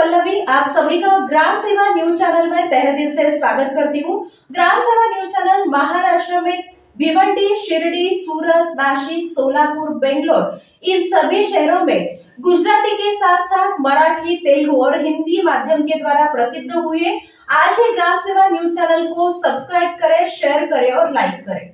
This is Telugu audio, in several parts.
पल्लवी आप सभी का ग्राम सेवा न्यूज चैनल में तहे दिल से स्वागत करती हूँ। ग्राम सेवा न्यूज चैनल महाराष्ट्र में भिवंडी, शिरडी, सूरत, नासिक, सोलापुर, बेंगलोर इन सभी शहरों में गुजराती के साथ साथ मराठी, तेलुगु और हिंदी माध्यम के द्वारा प्रसिद्ध हुए। आज ही ग्राम सेवा न्यूज चैनल को सब्सक्राइब करें, शेयर करें और लाइक करें।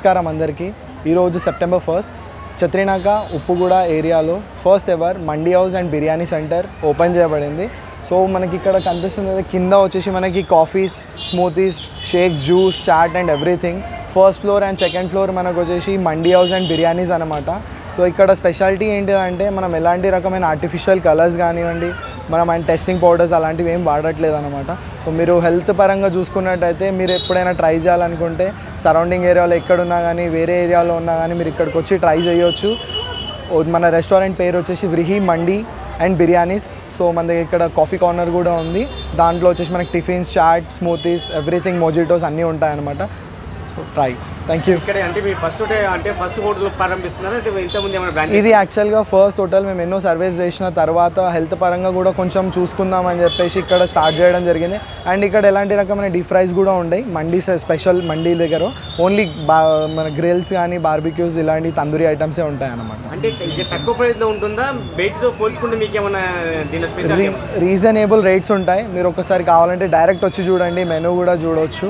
నమస్కారం అందరికీ ఈరోజు సెప్టెంబర్ 1 చత్రినాక ఉప్పుగూడ ఏరియాలో first ever mandi house and biryani centre open చేయబడింది. సో మనకి ఇక్కడ కనిపిస్తుంది కింద వచ్చేసి మనకి coffees, smoothies, shakes, juice, chaat and everything. First floor and second floor మనకు వచ్చేసి మండీ హౌస్ అండ్ బిర్యానీస్ అనమాట. సో ఇక్కడ స్పెషాలిటీ ఏంటిదంటే మనం ఎలాంటి రకమైన ఆర్టిఫిషియల్ కలర్స్ కానివ్వండి, మనం అండ్ టెస్టింగ్ పౌడర్స్ అలాంటివి ఏం వాడట్లేదు అనమాట. సో మీరు హెల్త్ పరంగా చూసుకున్నట్టయితే మీరు ఎప్పుడైనా ట్రై చేయాలనుకుంటే సరౌండింగ్ ఏరియాలో ఎక్కడున్నా కానీ, వేరే ఏరియాలో ఉన్నా కానీ మీరు ఇక్కడికి వచ్చి ట్రై చేయొచ్చు. మన రెస్టారెంట్ పేరు వచ్చేసి వ్రిహి మండీ అండ్ బిర్యానీస్. సో మన దగ్గర ఇక్కడ కాఫీ కార్నర్ కూడా ఉంది. దాంట్లో వచ్చేసి మనకి tiffins, chaat, smoothies, everything, mojitos అన్నీ ఉంటాయన్నమాట. So try. Thank you. ఇక్కడ అంటే మీరు ఫస్ట్ హోటల్ ప్రారంభిస్తున్నారా? ఇంతకుముందు ఏమైనా బ్రాంచ్? ఇది యాక్చువల్గా ఫస్ట్ హోటల్. మేము ఎన్నో సర్వీస్ చేసిన తర్వాత హెల్త్ పరంగా కూడా కొంచెం చూసుకుందామని చెప్పేసి ఇక్కడ స్టార్ట్ చేయడం జరిగింది. అండ్ ఇక్కడ ఎలాంటి రకమైన డీప్ ఫ్రైస్ కూడా ఉన్నాయి. మండీ స్పెషల్ మండీ దగ్గర ఓన్లీ మన గ్రిల్స్ కానీ, బార్బిక్యూస్, ఇలాంటి తందూరి ఐటమ్సే ఉంటాయి అన్నమాట. అంటే ఇది తక్కువ ప్రైస్లో ఉంటుందా? బయటతో పోల్చుకుంటే మీకు ఏమైనా దీని స్పెషల్? రీజనబుల్ రేట్స్ ఉంటాయి. మీరు ఒకసారి కావాలంటే డైరెక్ట్ వచ్చి చూడండి, మెనూ కూడా చూడవచ్చు.